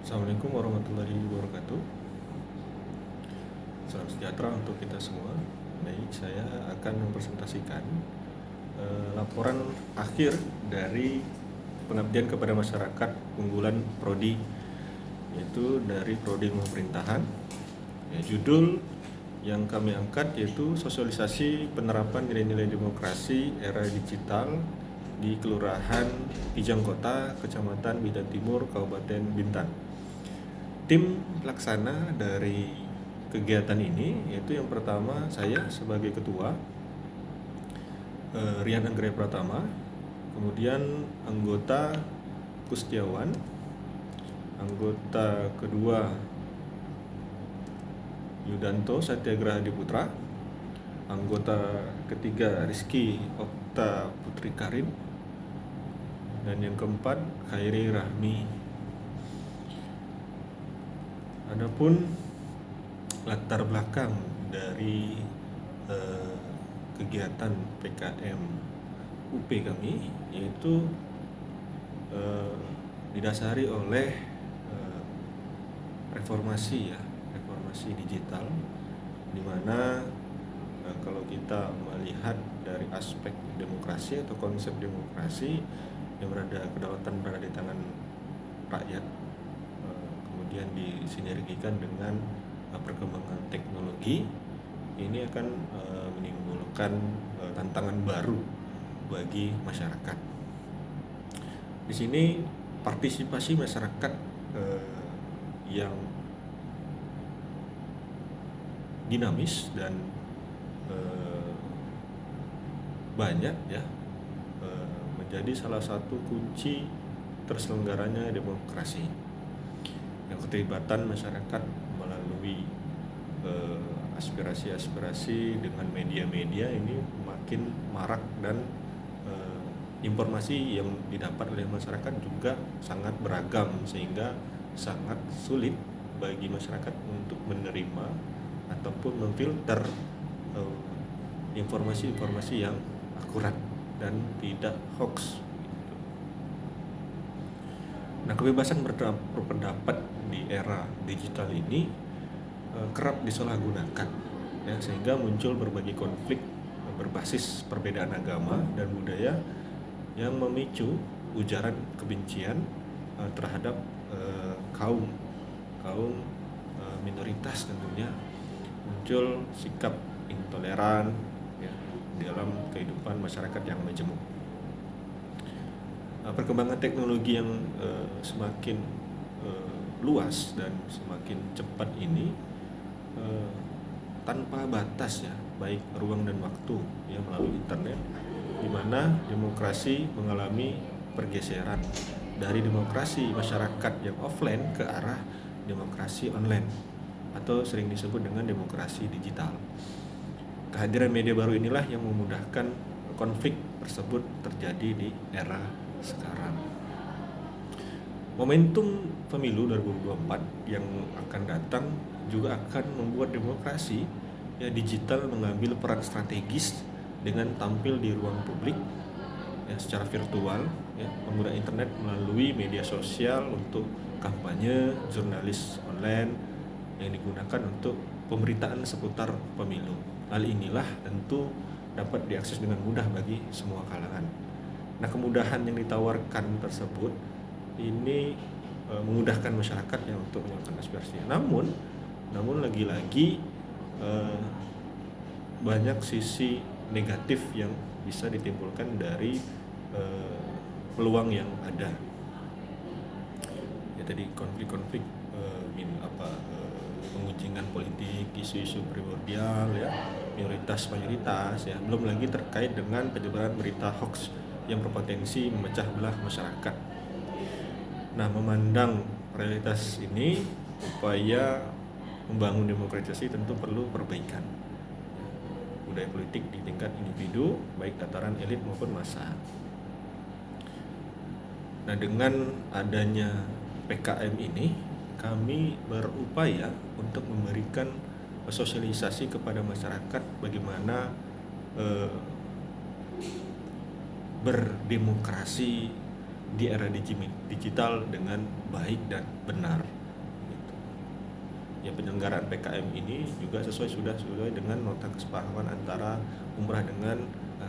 Assalamualaikum warahmatullahi wabarakatuh. Salam sejahtera untuk kita semua. Baik, saya akan mempresentasikan laporan akhir dari pengabdian kepada masyarakat unggulan Prodi, yaitu dari Prodi Pemerintahan. Judul yang kami angkat yaitu sosialisasi penerapan nilai-nilai demokrasi era digital di Kelurahan Kijang Kota, Kecamatan Bintan Timur, Kabupaten Bintan. Tim pelaksana dari kegiatan ini yaitu yang pertama saya sebagai ketua, Rian Anggrek Pratama, kemudian anggota Kustiawan, anggota kedua Yudanto Satyagraha Diputra, anggota ketiga Rizky Okta Putri Karim, dan yang keempat Khairi Rahmi. Adapun latar belakang dari kegiatan PKM UP kami yaitu didasari oleh reformasi digital, di mana kalau kita melihat dari aspek demokrasi atau konsep demokrasi yang kedaulatan berada di tangan rakyat, kemudian disinergikan dengan perkembangan teknologi, ini akan menimbulkan tantangan baru bagi masyarakat. Di sini partisipasi masyarakat yang dinamis dan banyak ya menjadi salah satu kunci terselenggaranya demokrasi. Yang keterlibatan masyarakat melalui aspirasi-aspirasi dengan media-media ini makin marak, dan informasi yang didapat oleh masyarakat juga sangat beragam, sehingga sangat sulit bagi masyarakat untuk menerima ataupun memfilter informasi-informasi yang akurat dan tidak hoax. Nah, kebebasan berpendapat di era digital ini kerap disalahgunakan, ya, sehingga muncul berbagai konflik berbasis perbedaan agama dan budaya yang memicu ujaran kebencian terhadap kaum minoritas. Tentunya muncul sikap intoleran ya, dalam kehidupan masyarakat yang majemuk. Perkembangan teknologi yang semakin luas dan semakin cepat ini tanpa batas ya, baik ruang dan waktu ya, melalui internet, di mana demokrasi mengalami pergeseran dari demokrasi masyarakat yang offline ke arah demokrasi online atau sering disebut dengan demokrasi digital. Kehadiran media baru inilah yang memudahkan konflik tersebut terjadi di era sekarang. Momentum pemilu 2024 yang akan datang juga akan membuat demokrasi ya digital mengambil peran strategis dengan tampil di ruang publik ya, secara virtual ya, menggunakan internet melalui media sosial untuk kampanye, jurnalis online yang digunakan untuk pemberitaan seputar pemilu. Hal inilah tentu dapat diakses dengan mudah bagi semua kalangan. Nah, kemudahan yang ditawarkan tersebut ini memudahkan masyarakat ya untuk menyalurkan aspirasinya. Namun lagi-lagi banyak sisi negatif yang bisa ditimbulkan dari peluang yang ada. Ya, tadi konflik-konflik penguncingan politik, isu-isu primordial ya, minoritas ya, belum lagi terkait dengan penyebaran berita hoax yang berpotensi memecah belah masyarakat. Nah, memandang realitas ini, upaya membangun demokrasi tentu perlu perbaikan budaya politik di tingkat individu, baik tataran elit maupun massa. Nah, dengan adanya PKM ini, kami berupaya untuk memberikan sosialisasi kepada masyarakat bagaimana berdemokrasi di era digital dengan baik dan benar. Gitu. Ya, penyelenggaraan PKM ini juga sesuai dengan nota kesepahaman antara Umrah dengan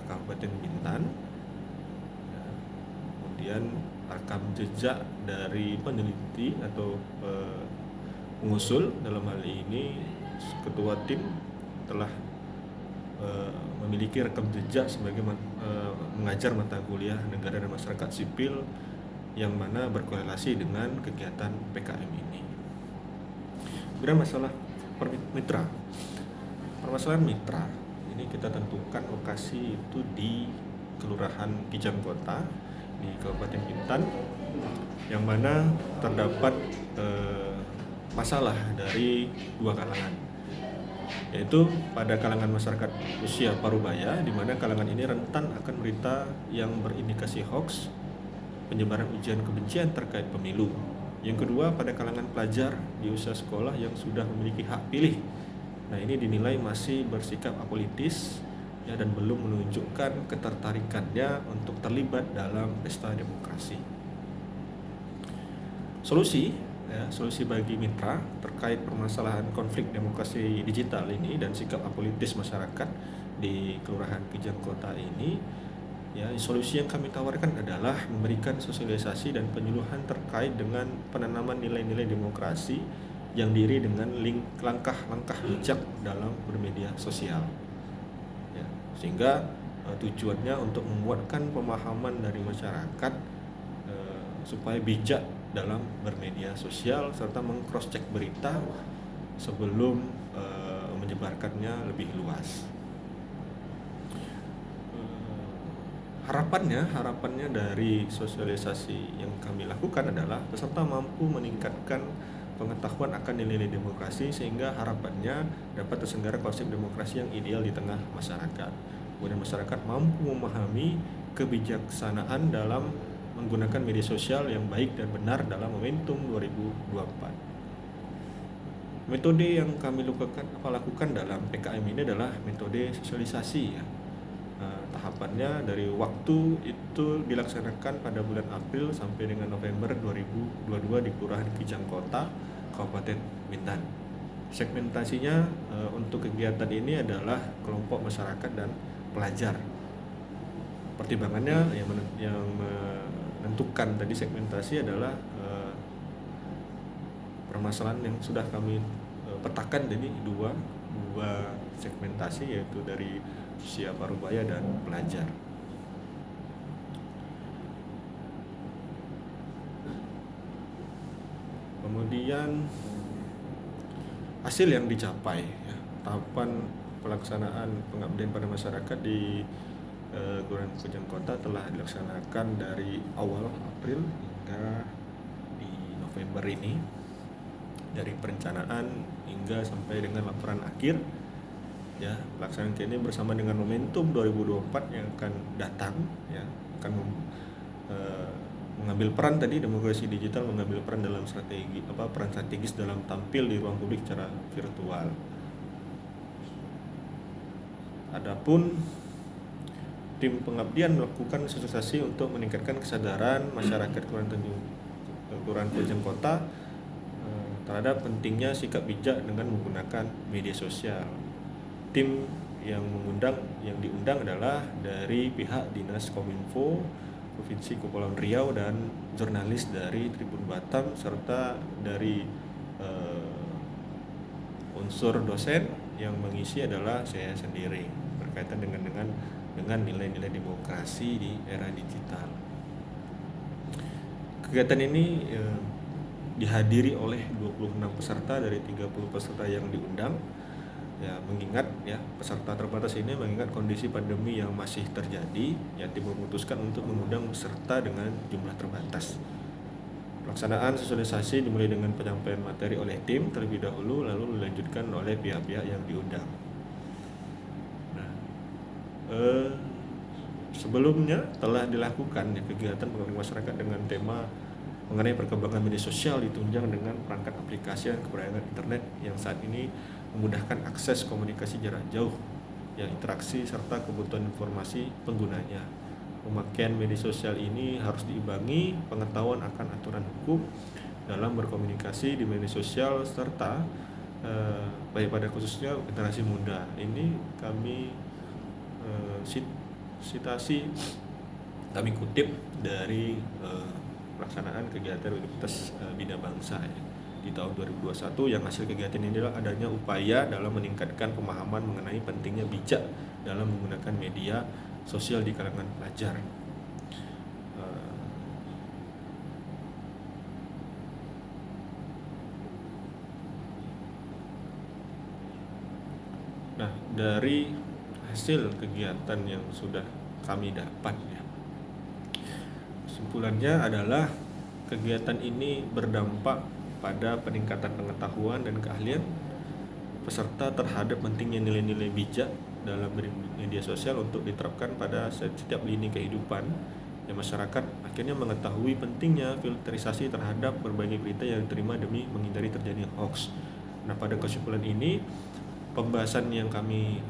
Kabupaten Bintan. Ya, kemudian rekam jejak dari peneliti atau pengusul dalam hal ini ketua tim telah memiliki rekam jejak sebagai mengajar mata kuliah negara dan masyarakat sipil yang mana berkorelasi dengan kegiatan PKM ini. Kemudian masalah mitra. Permasalahan mitra ini kita tentukan lokasi itu di Kelurahan Kijang Kota di Kabupaten Bintan, yang mana terdapat masalah dari dua kalangan, yaitu pada kalangan masyarakat usia parubaya, di mana kalangan ini rentan akan berita yang berindikasi hoax, penyebaran ujaran kebencian terkait pemilu. Yang kedua, pada kalangan pelajar di usia sekolah yang sudah memiliki hak pilih. Nah, ini dinilai masih bersikap apolitis ya, dan belum menunjukkan ketertarikannya untuk terlibat dalam pesta demokrasi. Solusi bagi mitra terkait permasalahan konflik demokrasi digital ini dan sikap apolitis masyarakat di Kelurahan Kijang Kota ini, ya, solusi yang kami tawarkan adalah memberikan sosialisasi dan penyuluhan terkait dengan penanaman nilai-nilai demokrasi yang diri dengan langkah-langkah bijak dalam bermedia sosial. Ya, sehingga tujuannya untuk menguatkan pemahaman dari masyarakat supaya bijak dalam bermedia sosial serta meng-cross check berita sebelum menyebarkannya lebih luas. Harapannya dari sosialisasi yang kami lakukan adalah peserta mampu meningkatkan pengetahuan akan nilai-nilai demokrasi, sehingga harapannya dapat terselenggara konsep demokrasi yang ideal di tengah masyarakat. Kemudian masyarakat mampu memahami kebijaksanaan dalam menggunakan media sosial yang baik dan benar dalam momentum 2024. Metode yang kami lakukan dalam PKM ini adalah metode sosialisasi, ya. Tahapannya dari waktu itu dilaksanakan pada bulan April sampai dengan November 2022 di Kelurahan Kijang Kota, Kabupaten Bintan. Segmentasinya untuk kegiatan ini adalah kelompok masyarakat dan pelajar. Pertimbangannya yang menentukan tadi segmentasi adalah permasalahan yang sudah kami petakan, jadi dua segmentasi, yaitu dari usia parubaya dan pelajar. Kemudian hasil yang dicapai, ya, tahapan pelaksanaan pengabdian pada masyarakat di Kelurahan Kijang Kota telah dilaksanakan dari awal April hingga di November ini, dari perencanaan hingga sampai dengan laporan akhir. Ya, pelaksanaan ini bersama dengan momentum 2024 yang akan datang, ya, akan mengambil peran tadi demokrasi digital, mengambil peran dalam peran strategis dalam tampil di ruang publik secara virtual. Adapun tim pengabdian melakukan sosialisasi untuk meningkatkan kesadaran masyarakat Kelurahan Kijang Kota terhadap pentingnya sikap bijak dengan menggunakan media sosial. Tim yang diundang adalah dari pihak Dinas Kominfo Provinsi Kepulauan Riau dan jurnalis dari Tribun Batam, serta dari unsur dosen yang mengisi adalah saya sendiri, berkaitan dengan nilai-nilai demokrasi di era digital. Kegiatan ini dihadiri oleh 26 peserta dari 30 peserta yang diundang. Ya, mengingat peserta terbatas ini mengingat kondisi pandemi yang masih terjadi, ya, tim memutuskan untuk mengundang peserta dengan jumlah terbatas. Pelaksanaan sosialisasi dimulai dengan penyampaian materi oleh tim terlebih dahulu, lalu dilanjutkan oleh pihak-pihak yang diundang. Nah, sebelumnya telah dilakukan kegiatan pengabdian masyarakat dengan tema mengenai perkembangan media sosial ditunjang dengan perangkat aplikasi dan keberadaan internet yang saat ini memudahkan akses komunikasi jarak jauh, yang interaksi serta kebutuhan informasi penggunanya. pemakaian media sosial ini harus diimbangi pengetahuan akan aturan hukum dalam berkomunikasi di media sosial serta baik pada khususnya generasi muda. Ini kami citasi kami kutip dari pelaksanaan kegiatan Universitas Bina Bangsa ya, di tahun 2021 yang hasil kegiatan ini adalah adanya upaya dalam meningkatkan pemahaman mengenai pentingnya bijak dalam menggunakan media sosial di kalangan pelajar. Nah, dari hasil kegiatan yang sudah kami dapat ya, kesimpulannya adalah kegiatan ini berdampak pada peningkatan pengetahuan dan keahlian peserta terhadap pentingnya nilai-nilai bijak dalam media sosial untuk diterapkan pada setiap lini kehidupan ya, masyarakat akhirnya mengetahui pentingnya filterisasi terhadap berbagai berita yang diterima demi menghindari terjadi hoax. Nah, pada kesimpulan ini pembahasan yang kami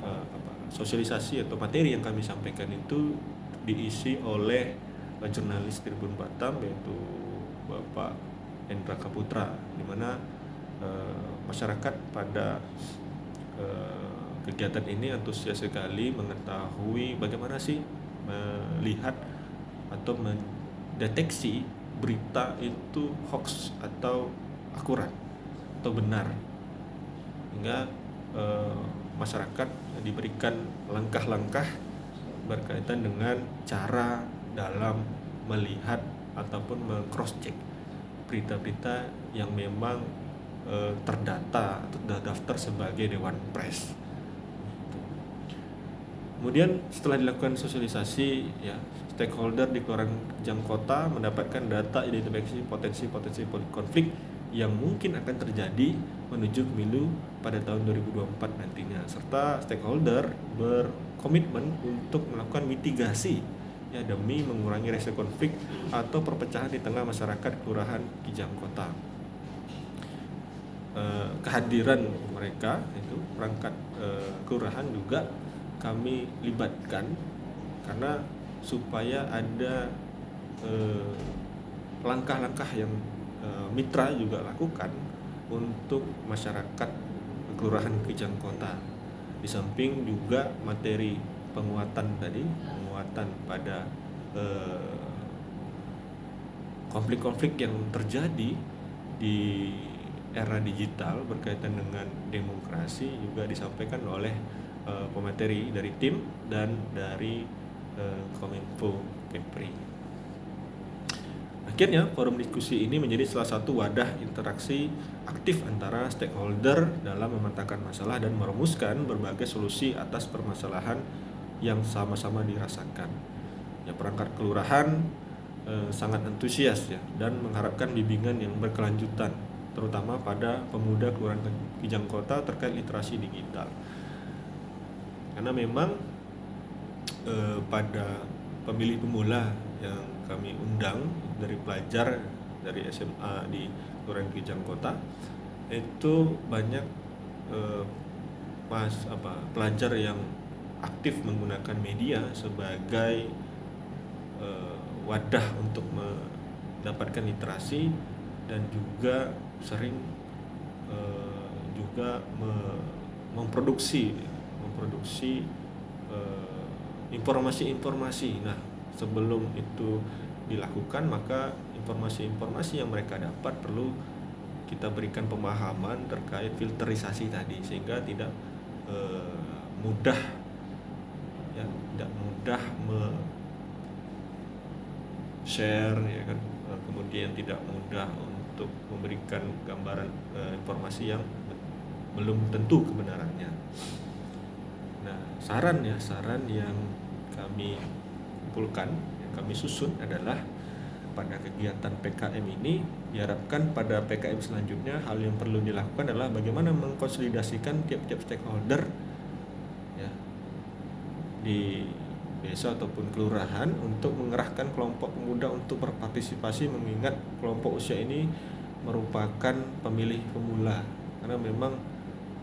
sosialisasi atau materi yang kami sampaikan itu diisi oleh jurnalis Tribun Batam, yaitu Bapak Hendra Kaputra, di mana masyarakat pada kegiatan ini antusias sekali mengetahui bagaimana sih melihat atau mendeteksi berita itu hoax atau akurat atau benar, hingga masyarakat diberikan langkah-langkah berkaitan dengan cara dalam melihat ataupun meng-cross check berita-berita yang memang terdata atau terdaftar sebagai Dewan Pers. Kemudian setelah dilakukan sosialisasi ya, stakeholder di Kelurahan Kijang Kota mendapatkan data identifikasi potensi-potensi konflik yang mungkin akan terjadi menuju pemilu pada tahun 2024 nantinya, serta stakeholder berkomitmen untuk melakukan mitigasi ya demi mengurangi resiko konflik atau perpecahan di tengah masyarakat Kelurahan Kijang Kota. Kehadiran mereka itu perangkat kelurahan juga kami libatkan karena supaya ada langkah-langkah yang mitra juga lakukan untuk masyarakat Kelurahan Kijang Kota. Di samping juga materi penguatan pada konflik-konflik yang terjadi di era digital berkaitan dengan demokrasi juga disampaikan oleh pemateri dari tim dan dari Kominfo Kepri. Akhirnya, forum diskusi ini menjadi salah satu wadah interaksi aktif antara stakeholder dalam memetakan masalah dan merumuskan berbagai solusi atas permasalahan yang sama-sama dirasakan. Ya, perangkat kelurahan sangat antusias ya dan mengharapkan bimbingan yang berkelanjutan, terutama pada pemuda Kelurahan Kijang Kota terkait literasi digital. Karena memang pada pemilih pemula yang kami undang dari pelajar dari SMA di Kelurahan Kijang Kota itu banyak pelajar yang aktif menggunakan media sebagai wadah untuk mendapatkan literasi dan juga sering juga memproduksi informasi-informasi. Nah, sebelum itu dilakukan maka informasi-informasi yang mereka dapat perlu kita berikan pemahaman terkait filterisasi tadi sehingga tidak mudah share ya kan, kemudian tidak mudah untuk memberikan gambaran informasi yang belum tentu kebenarannya. Nah, saran yang kami kumpulkan, yang kami susun adalah pada kegiatan PKM ini diharapkan pada PKM selanjutnya hal yang perlu dilakukan adalah bagaimana mengkonsolidasikan tiap-tiap stakeholder ya, di desa ataupun kelurahan untuk mengerahkan kelompok pemuda untuk berpartisipasi, mengingat kelompok usia ini merupakan pemilih pemula karena memang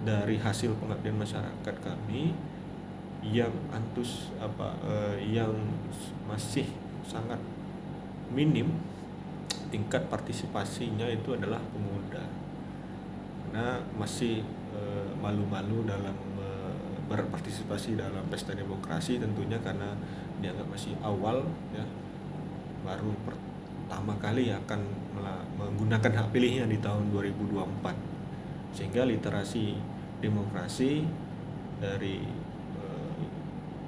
dari hasil pengabdian masyarakat kami yang yang masih sangat minim tingkat partisipasinya itu adalah pemuda, karena masih malu-malu dalam berpartisipasi dalam pesta demokrasi, tentunya karena dianggap masih awal ya, baru pertama kali akan menggunakan hak pilihnya di tahun 2024, sehingga literasi demokrasi dari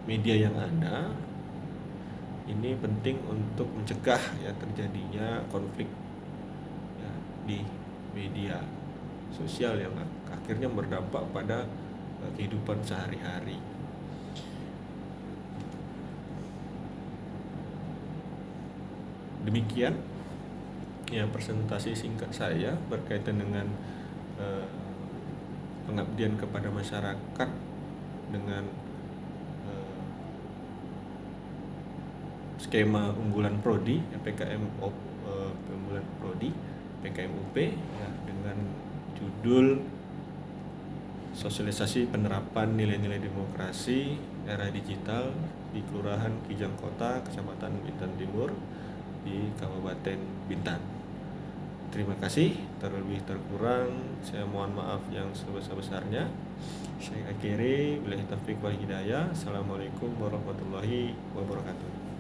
media yang ada ini penting untuk mencegah ya terjadinya konflik ya, di media sosial yang akhirnya berdampak pada kehidupan sehari-hari. Demikian ya presentasi singkat saya berkaitan dengan pengabdian kepada masyarakat dengan skema unggulan prodi PKM unggulan prodi PKM UP ya, dengan judul sosialisasi penerapan nilai-nilai demokrasi era digital di Kelurahan Kijang Kota, Kecamatan Bintan Timur di Kabupaten Bintan. Terima kasih, terlebih terkurang saya mohon maaf yang sebesar-besarnya. Saya akhiri, billahi taufiq wal hidayah. Assalamualaikum warahmatullahi wabarakatuh.